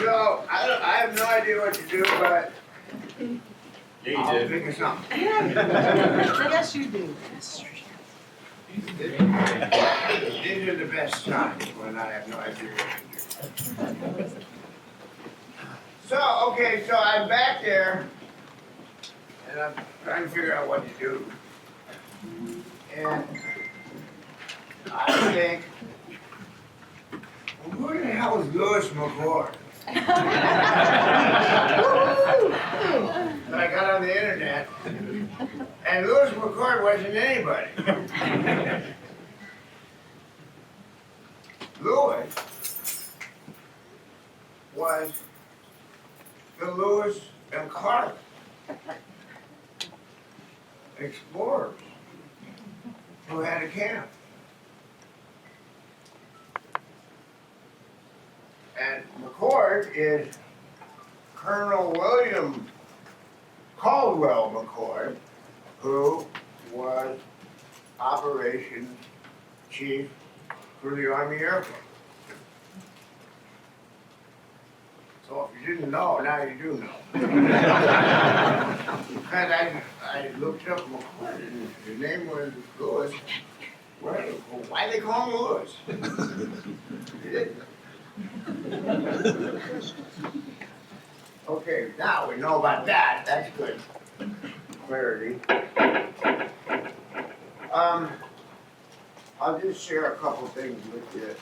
So I have no idea what to do, but Yeah, I'll you think of something. Yes, you do. These are the best times when I have no idea what to do. So, okay, so I'm back there, and I'm trying to figure out what to do. And I think, well, who the hell is Louis McCord? So I got on the internet, and Louis McCord wasn't anybody. Louis was the Lewis and Clark explorers who had a camp. And McCord is Colonel William Caldwell McCord, who was operations chief for the Army Air Force. So if you didn't know, now you do know. Because I looked up McCord, and his name was Louis. Why they call him Louis? He didn't. Okay, now we know about that. That's good clarity. I'll just share a couple things with you.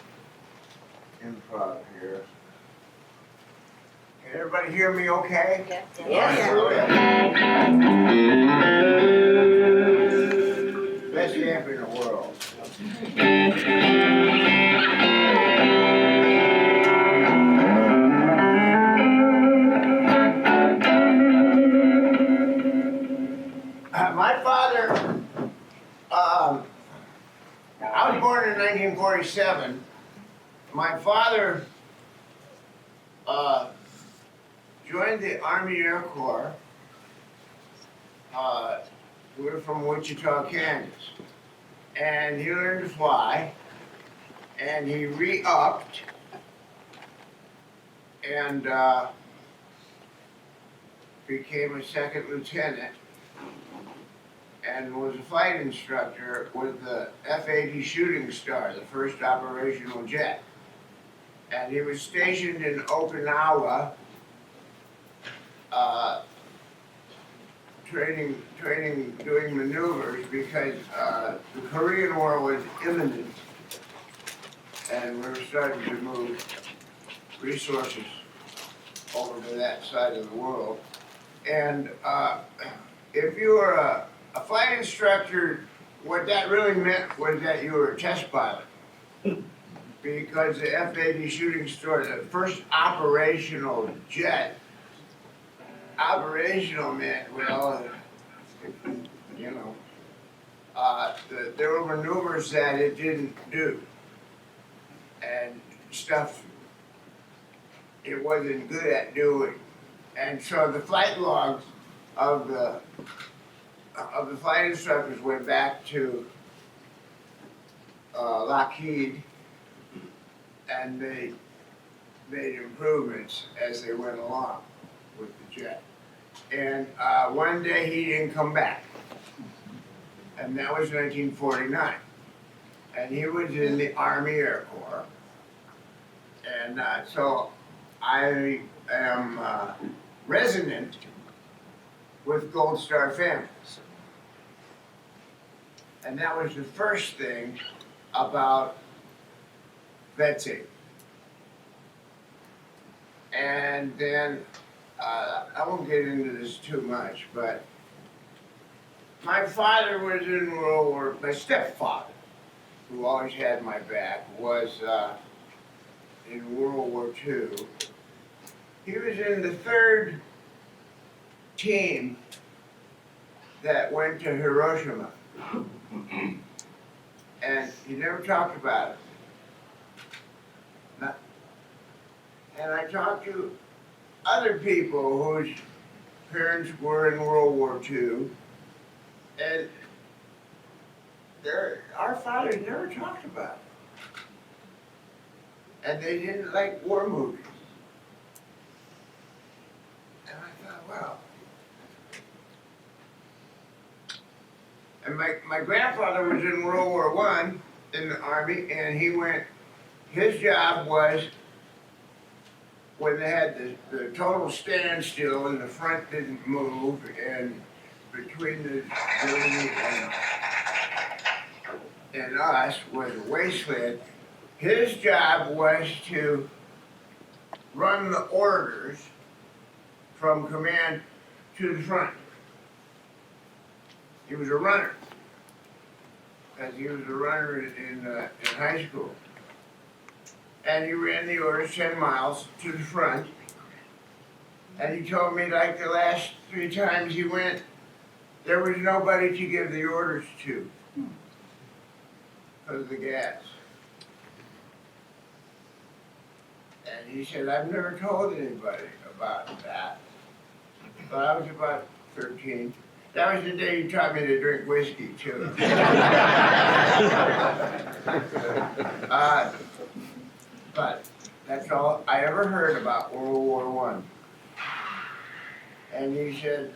Improv here. Can everybody hear me okay? Yes. Best camp in the world. My father, I was born in 1947. My father joined the Army Air Corps. We're from Wichita, Kansas. And he learned to fly, and he re-upped, and became a second lieutenant, and was a flight instructor with the F-80 Shooting Star, the first operational jet. And he was stationed in Okinawa, doing maneuvers because the Korean War was imminent, and we were starting to move resources over to that side of the world. And if you were a flight instructor, what that really meant was that you were a test pilot. Because the F-80 Shooting Star, the first operational jet, operational meant, well, you know, there were maneuvers that it didn't do, and stuff it wasn't good at doing. And so the flight logs of the flight instructors went back to Lockheed, and they made improvements as they went along with the jet. And one day he didn't come back, and that was 1949. And he was in the Army Air Corps. And so I am resonant with Gold Star families. And that was the first thing about vetting. And then, I won't get into this too much, but my father was in World War, my stepfather, who always had my back, was in World War II. He was in the 3rd team that went to Hiroshima. And he never talked about it. And I talked to other people whose parents were in World War II, and our fathers never talked about it. And they didn't like war movies. wow. And my grandfather was in World War One in the Army, and his job was when they had the total standstill and the front didn't move, and between the building and us was a wasteland. His job was to run the orders from command to the front. He was a runner, as he was a runner in high school. And he ran the orders 10 miles to the front. And he told me like the last 3 times he went, there was nobody to give the orders to because of the gas. And he said, I've never told anybody about that. But I was about 13. That was the day he taught me to drink whiskey, too. But that's all I ever heard about World War One. And he said,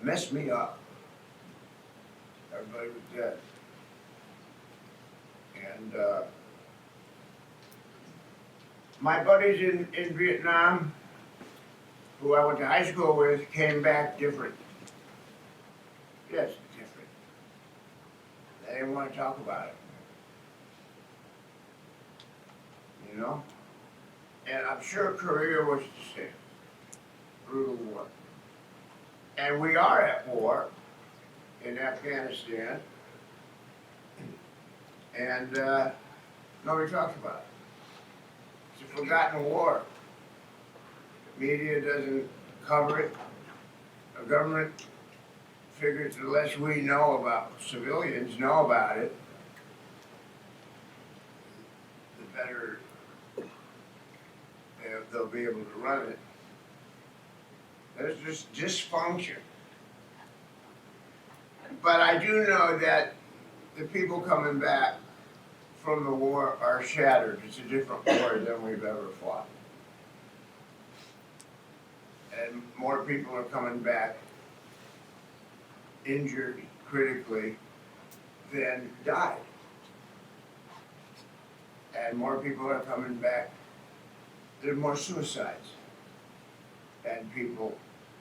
messed me up. Everybody was dead. And my buddies in Vietnam, who I went to high school with, came back different. Yes, different. They didn't want to talk about it. You know? And I'm sure Korea was the same. Brutal war. And we are at war in Afghanistan. And nobody talks about it. It's a forgotten war. The media doesn't cover it. The government figures the less we know about, civilians know about it, the better they'll be able to run it. There's just dysfunction. But I do know that the people coming back from the war are shattered. It's a different war than we've ever fought. And more people are coming back injured critically than died. And more people are coming back, there are more suicides than people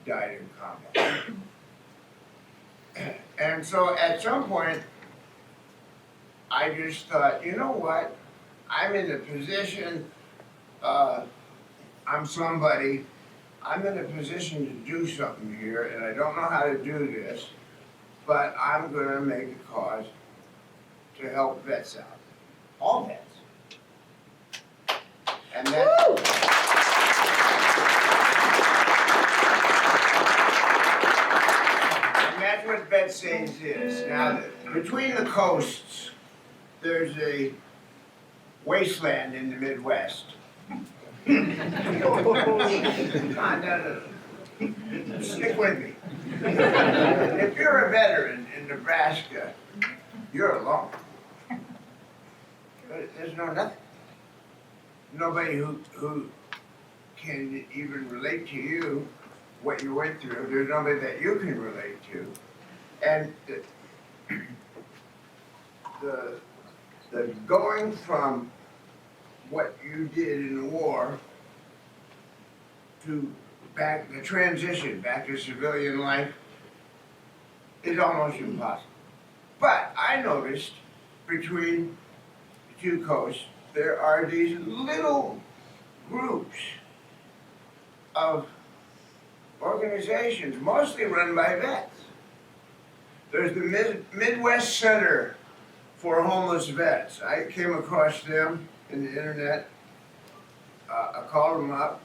died in combat. And so at some point, I just thought, you know what? I'm in a position, I'm somebody, I'm in a position to do something here, and I don't know how to do this, but I'm gonna make a cause to help vets out. All vets. And that's what Vet Saves is. Now, between the coasts, there's a wasteland in the Midwest. No. Stick with me. If you're a veteran in Nebraska, you're alone. There's nothing. Nobody who can even relate to you what you went through. There's nobody that you can relate to. And the going from what you did in the war to the transition back to civilian life is almost impossible. But I noticed between the two coasts, there are these little groups of organizations, mostly run by vets. There's the Midwest Center for Homeless Vets. I came across them in the internet. I called them up.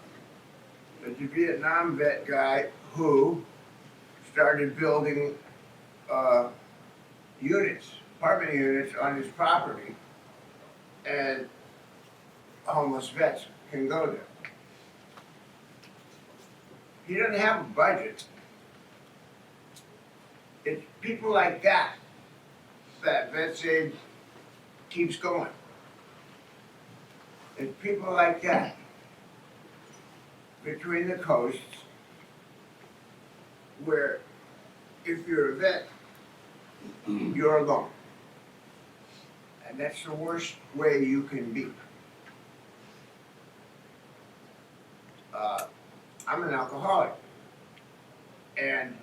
There's a Vietnam vet guy who started building apartment units on his property, and homeless vets can go there. He doesn't have a budget. It's people like that Vet Saves keeps going. It's people like that between the coasts where if you're a vet, you're alone. And that's the worst way you can be. I'm an alcoholic. And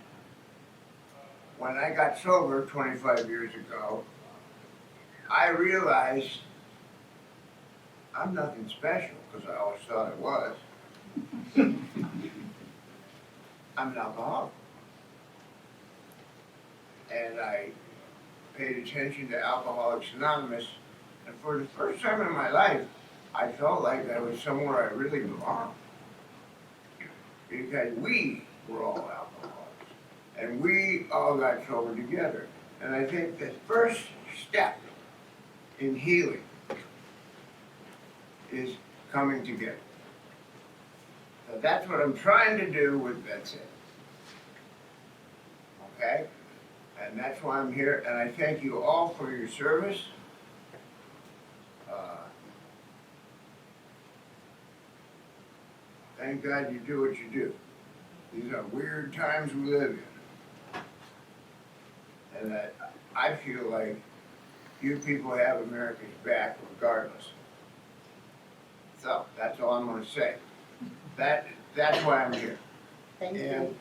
when I got sober 25 years ago, I realized I'm nothing special, because I always thought I was. I'm an alcoholic. And I paid attention to Alcoholics Anonymous, and for the first time in my life, I felt like I was somewhere I really belonged. Because we were all alcoholics, and we all got sober together. And I think the first step in healing is coming together. So that's what I'm trying to do with That's It. Okay? And that's why I'm here, and I thank you all for your service. Thank God you do what you do. These are weird times we live in. And I feel like you people have America's back regardless. So, that's all I'm gonna say. That's why I'm here. Thank And you.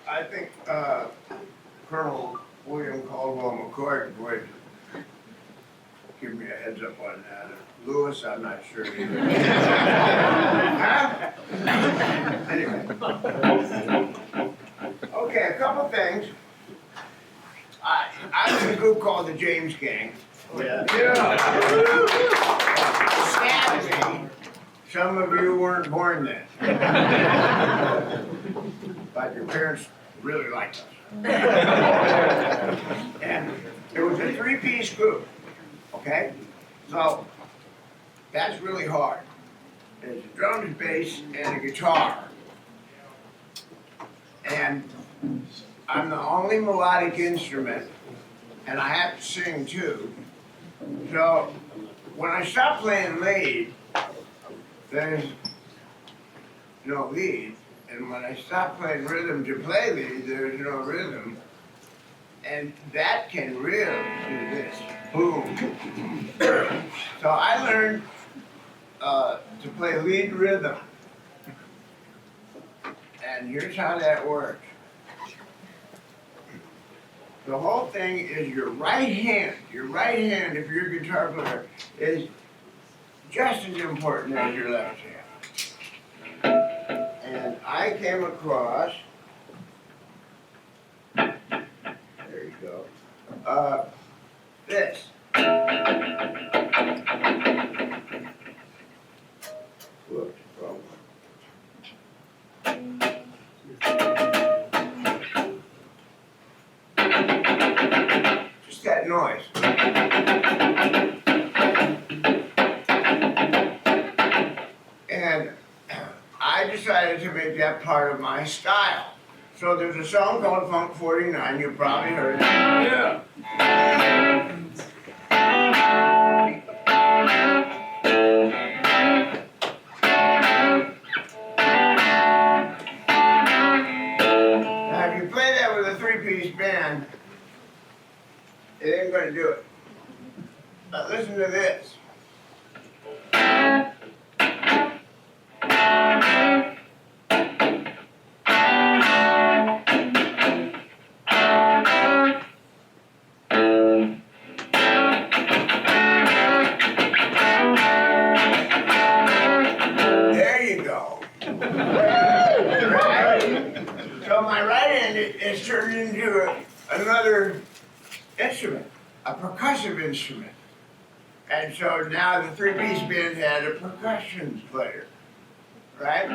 I think Colonel William Caldwell McCoy would give me a heads up on that. Lewis, I'm not sure either. Huh? Anyway. Okay, a couple things. I was in a group called the James Gang. Yeah. Sadly, some of you weren't born then. But your parents really liked us. And it was a three-piece group, okay? So, that's really hard. There's a drums, bass, and a guitar. And I'm the only melodic instrument, and I have to sing too. So, when I stop playing lead, there's no lead. And when I stop playing rhythm to play lead, there's no rhythm. And that can really do this. Boom. So I learned to play lead rhythm. And here's how that works. The whole thing is your right hand, if you're a guitar player, is just as important as your left hand. And I came across, there you go, this. Whoops, wrong one. Just that noise. And I decided to make that part of my style. So there's a song called Funk 49, you probably heard it. Yeah. Now if you play that with a three-piece band, it ain't gonna do it. But listen to this. There you go. Right? So my right hand is turned into another instrument, a percussive instrument. And so now the three-piece band had a percussion player, right?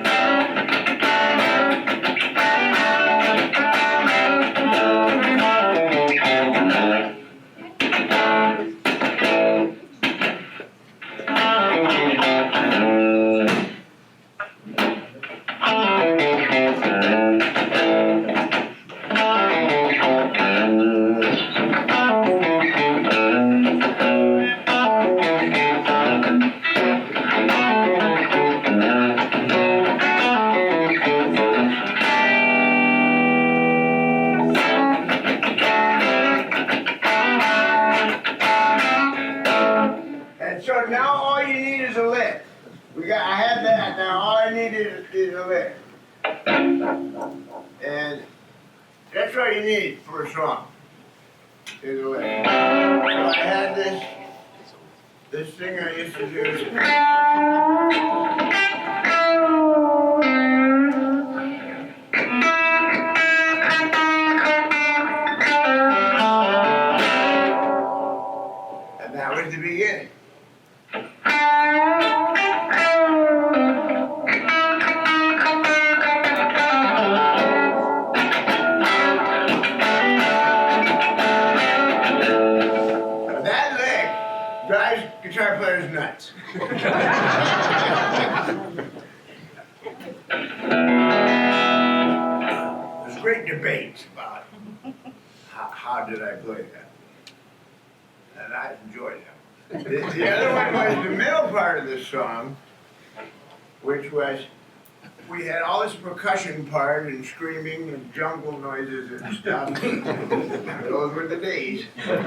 I had that. Now all I needed is a lick. And that's all you need for a song. Is a lick. So I had this thing I used to do. And that was the beginning. That lick drives guitar players nuts. There's great debates about how did I play that. And I enjoyed that. The other one was the middle part of the song, which was, we had all this percussion part and screaming and jungle noises and stuff. Those were the days. And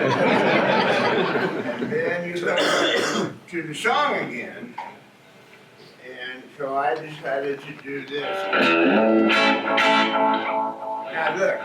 then you go to the song again. And so I decided to do this. Now look.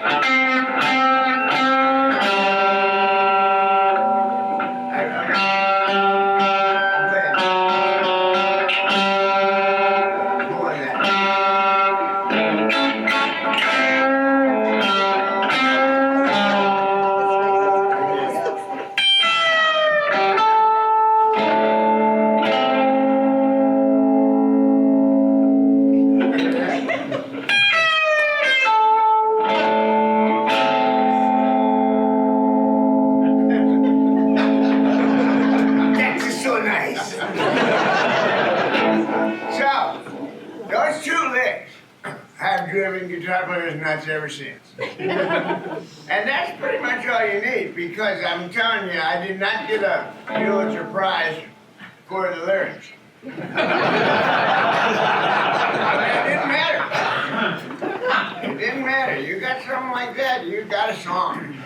Guitar players nuts ever since. And that's pretty much all you need, because I'm telling you, I did not get a Pulitzer Prize for the lyrics. I mean, it didn't matter. It didn't matter. You got something like that, you got a song.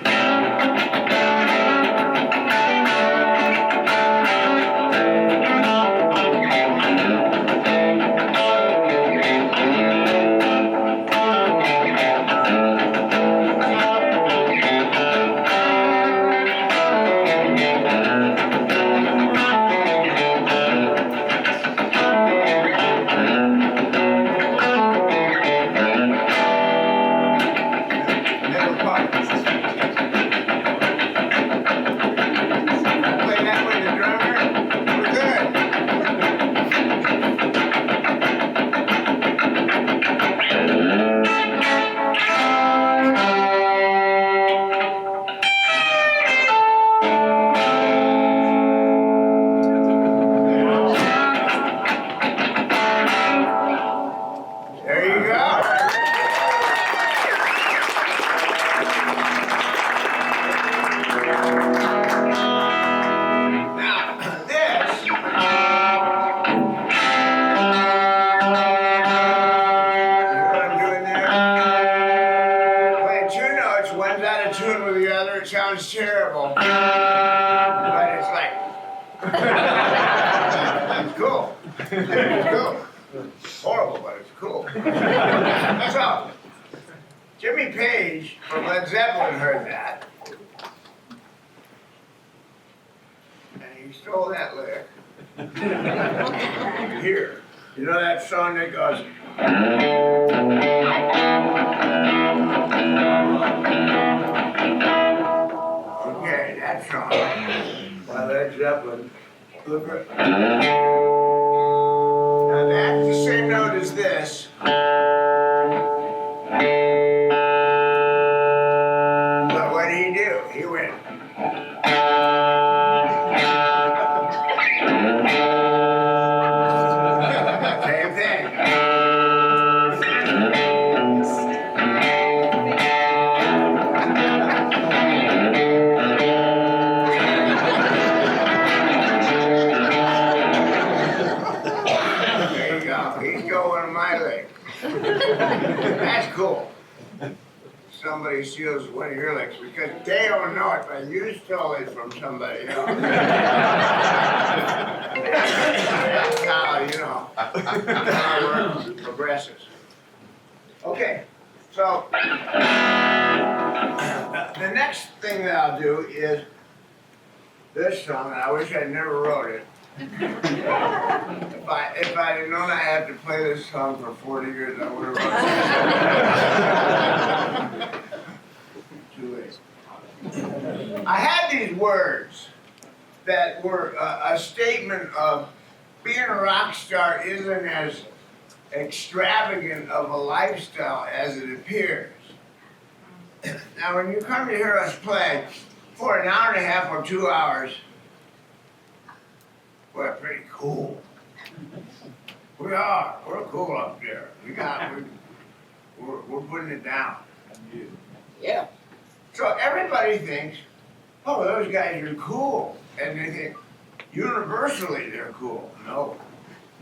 Sounds terrible, but it's like, it's cool. It's cool. Horrible, but it's cool. So, Jimmy Page from Led Zeppelin heard that, and he stole that lick. Here, you know that song that goes, okay, that song by Led Zeppelin. Look at, now that's the same note as this. But what did he do? He went. Same thing. He's going to my leg. That's cool. somebody steals one of your licks because they don't know it, but you stole it from somebody else. That's how, you know, how work progresses. Okay, so the next thing that I'll do is this song, and I wish I'd never wrote it. If I had known I had to play this song for 40 years, I would have wrote it. Too late. I had these words that were a statement of being a rock star isn't as extravagant of a lifestyle as it appears. Now, when you come to hear us play for an hour and a half or 2 hours, we're pretty cool. We are. We're cool up there. We're putting it down. Yeah. So everybody thinks, oh, those guys are cool. And they think, universally they're cool. No.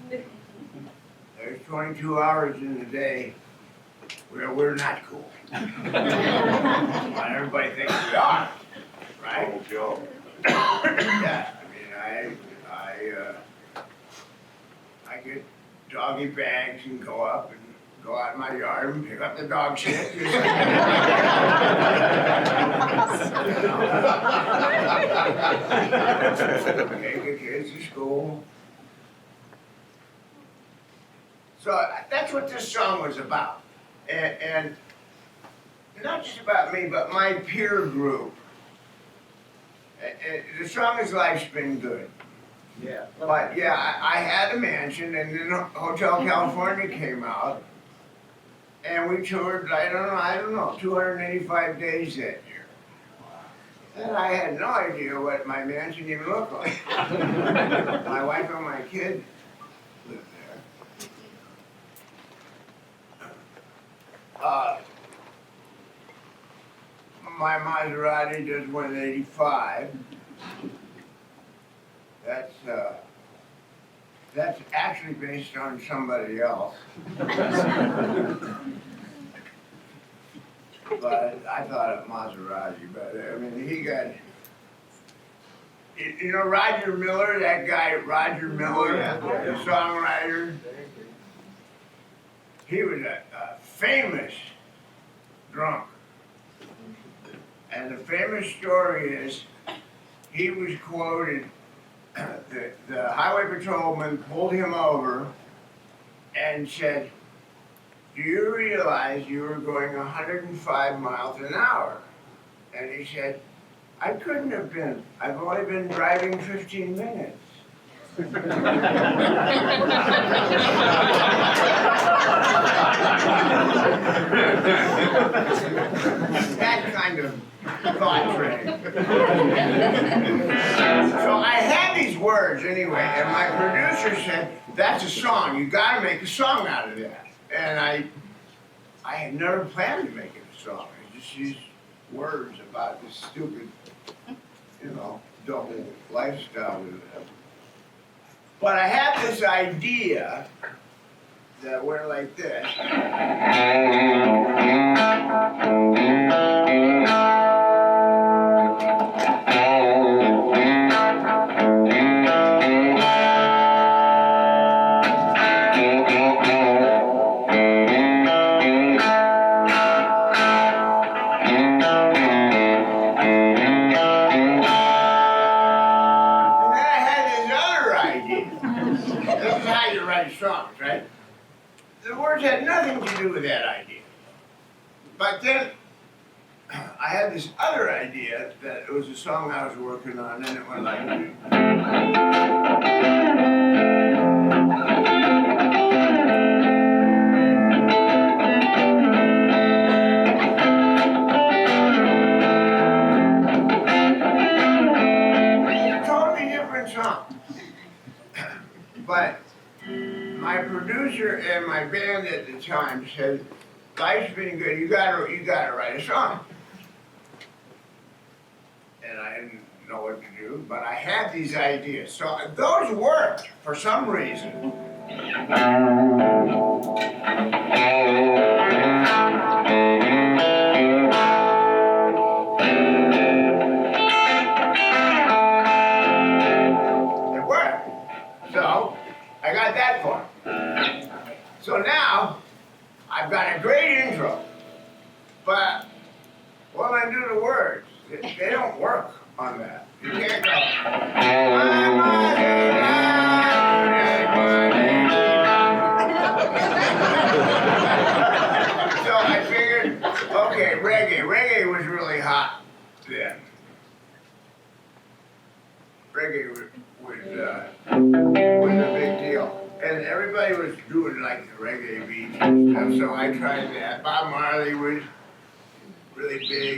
There's 22 hours in the day where we're not cool. And everybody thinks we are, right? Oh, Joe. Yeah, I get doggy bags and go up and go out in my yard and pick up the dog shit. Just like take the kids to school. So that's what this song was about. And not just about me, but my peer group. The song is Life's Been Good. Yeah. But yeah, I had a mansion, and then Hotel California came out, and we toured, I don't know, 285 days that year. And I had no idea what my mansion even looked like. My wife and my kid lived there. My Maserati just went 85. That's actually based on somebody else. But I thought of Maserati, but I mean, he got, you know, Roger Miller, that guy, Roger Miller, the songwriter, he was a famous drunk. And the famous story is, he was quoted, the highway patrolman pulled him over and said, do you realize you were going 105 miles an hour? And he said, I couldn't have been. I've only been driving 15 minutes. That kind of thought train. So I had these words anyway, and my producer said, that's a song, you gotta make a song out of that. And I had never planned to make it a song, I just used words about this stupid, you know, double lifestyle we live. But I had this idea that went like this. Songs, right? The words had nothing to do with that idea. But then I had this other idea that it was a song I was working on, and it went like, totally different song. But my producer and my band at the time said, life's been good, you gotta write a song. And I didn't know what to do, but I had these ideas. So those worked for some reason. So now, I've got a great intro, but when I do the words, they don't work on that. You can't go, so I figured, okay, reggae was really hot then. Reggae was a big deal. And everybody was doing like the reggae beats and stuff, so I tried that. Bob Marley was really big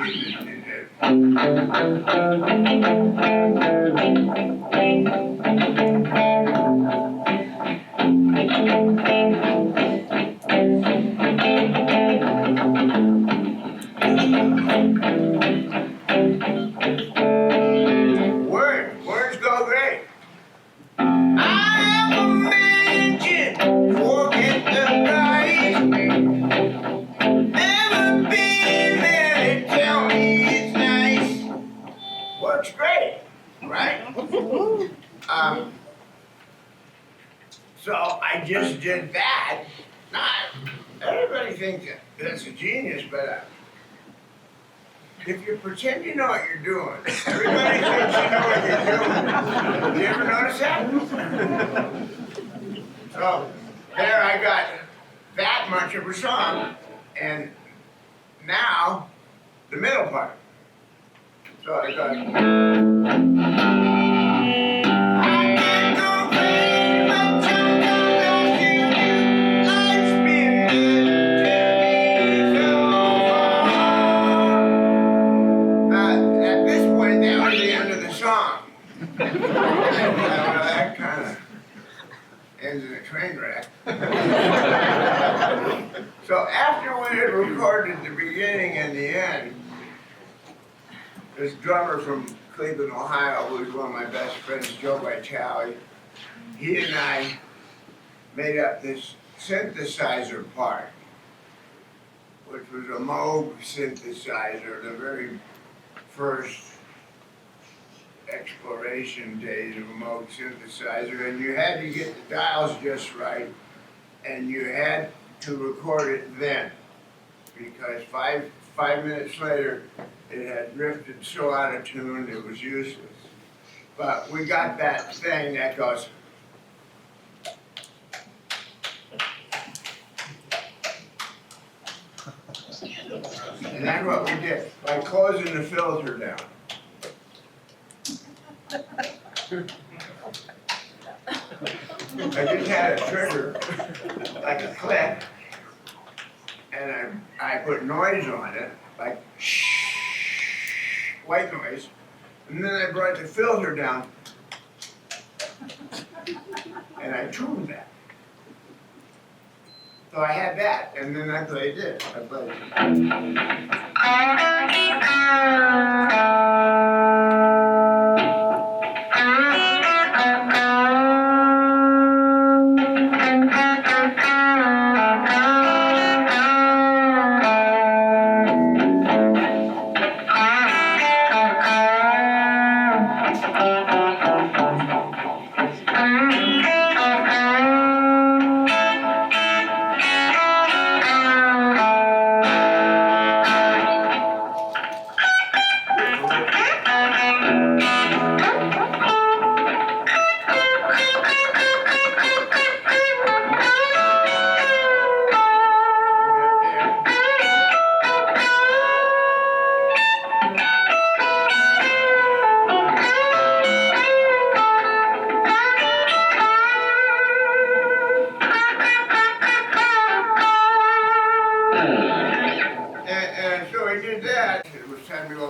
words go great. I am a mansion, forget the price. Never been there to tell me it's nice. Works great, right? So I just did that. Not everybody thinks that's a genius, but if you pretend you know what you're doing, everybody thinks you know what you're doing. You ever notice that? So there I got that much of a song, and now the middle part. So I got. I can't complain about something else you do. Life's been good to me so far. At this point, that was the end of the song. That kind of ends in a train wreck. So after we had recorded the beginning and the end, this drummer from Cleveland, Ohio, who was one of my best friends, Joe Walsh, he and I made up this synthesizer part, which was a Moog synthesizer, the very first exploration days of a Moog synthesizer, and you had to get the dials just right, and you had to record it then, because five minutes later, it had drifted so out of tune it was useless. But we got that thing that goes. And that's what we did, by closing the filter down. I just had a trigger, like a click, and I put noise on it, like shh, white noise, and then I brought the filter down, and I tuned that. So I had that, and then I played this. I played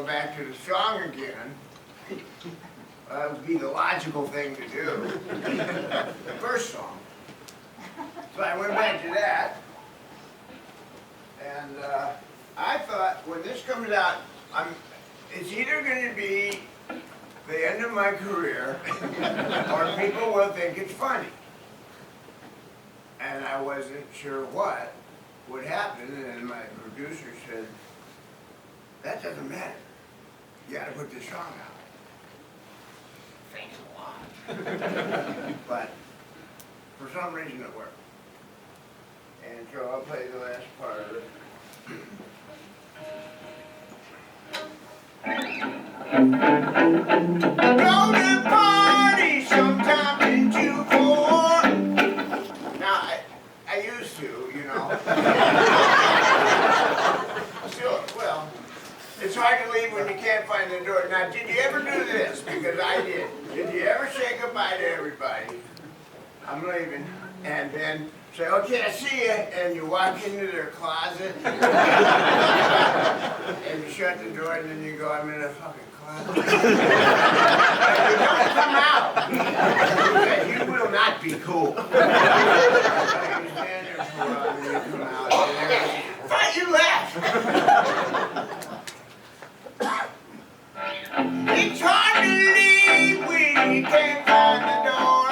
back to the song again, that would be the logical thing to do. The first song. So I went back to that, and I thought when this comes out, it's either going to be the end of my career, or people will think it's funny. And I wasn't sure what would happen, and my producer said, that doesn't matter. You gotta put this song out. Thanks a lot. But for some reason it worked. so I'll play the last part of it. Go to party sometime in 2-4. Now, I used to, you know. Sure, well, it's hard to leave when you can't find the door. Now, did you ever do this? Because I did. Did you ever say goodbye to everybody? I'm leaving. And then say, okay, I see you. And you walk into their closet. And you shut the door and then you go, I'm in a fucking closet. And you don't come out. And you will not be cool. You stand there for a while and you come out. And I thought you left. It's hard to leave when you can't find the door.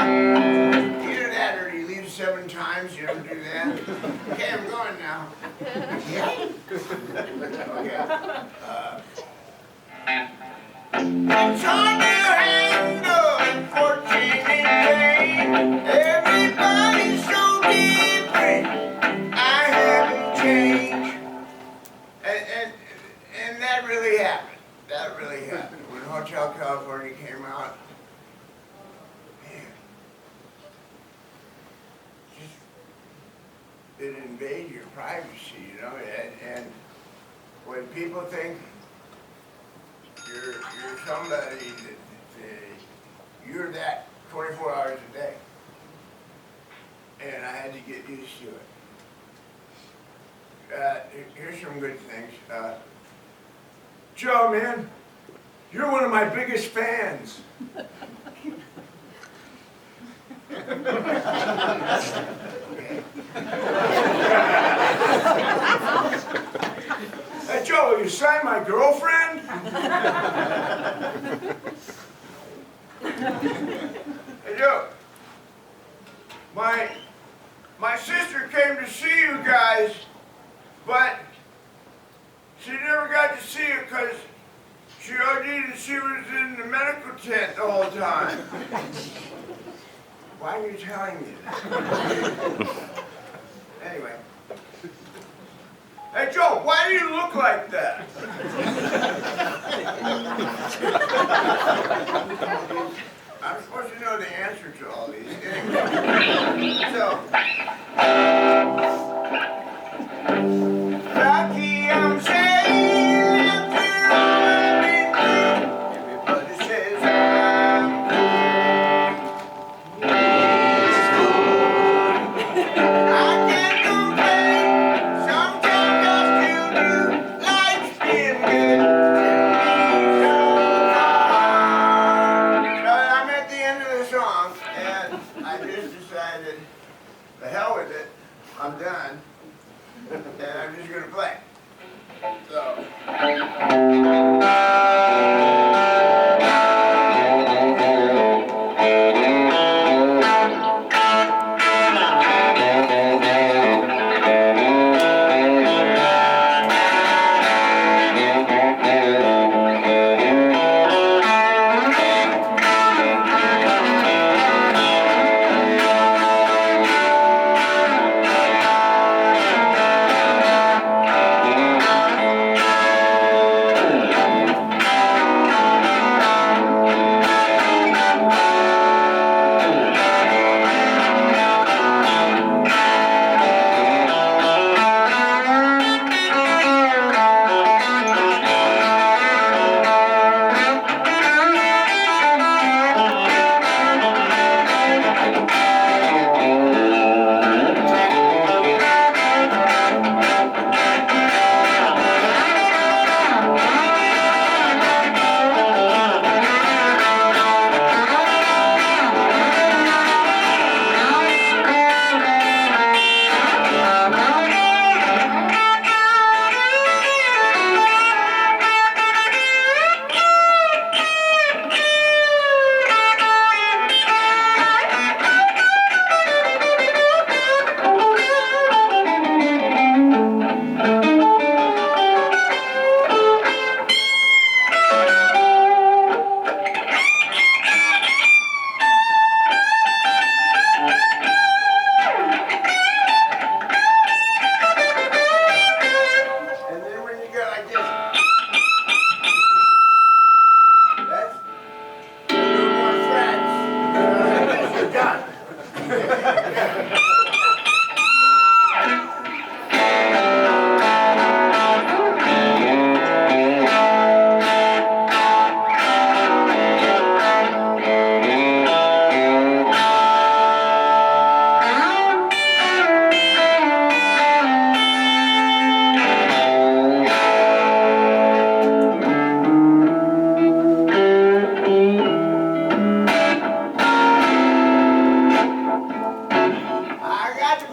Either that or you leave 7 times, you ever do that? Okay, I'm going now. Yeah? Okay. It's hard to handle unfortunate pain. Everybody's so different. I haven't changed. And that really happened. That really happened. When Hotel California came out, man, just it invade your privacy, you know, and when people think you're somebody that you're that 24 hours a day, and I had to get used to it. Here's some good things. Joe, man, you're one of my biggest fans. Hey, Joe, will you sign my girlfriend? Hey, Joe, my sister came to see you guys, but she never got to see you because she OD'd and she was in the medical tent the whole time. Why are you telling me that? Anyway. Hey, Joe, why do you look like that? I'm supposed to know the answer to all these. Anyway. So, lucky I'm saying after all I've been through, everybody says I'm cool. I can't complain, sometimes I still do. Life's been good to me so far. So I'm at the end of the song, and I just decided, the hell with it, I'm done. And I'm just gonna play. So.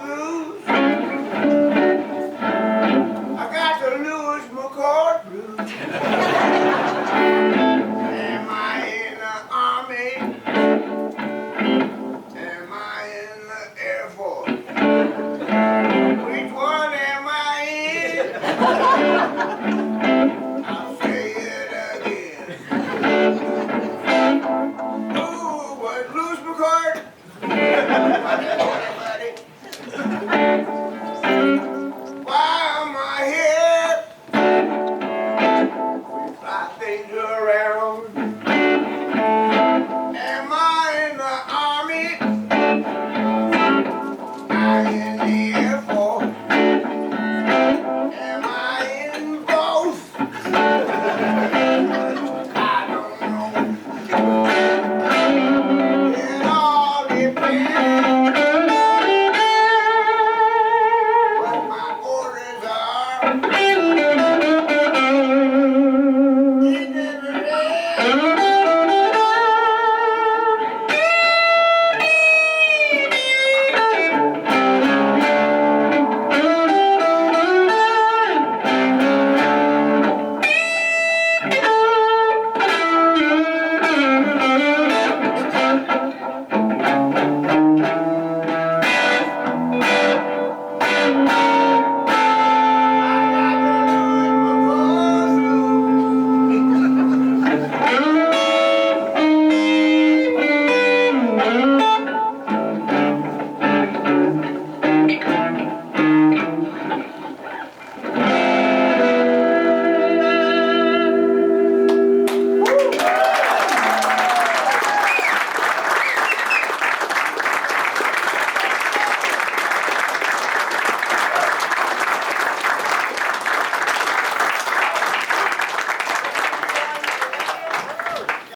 groove.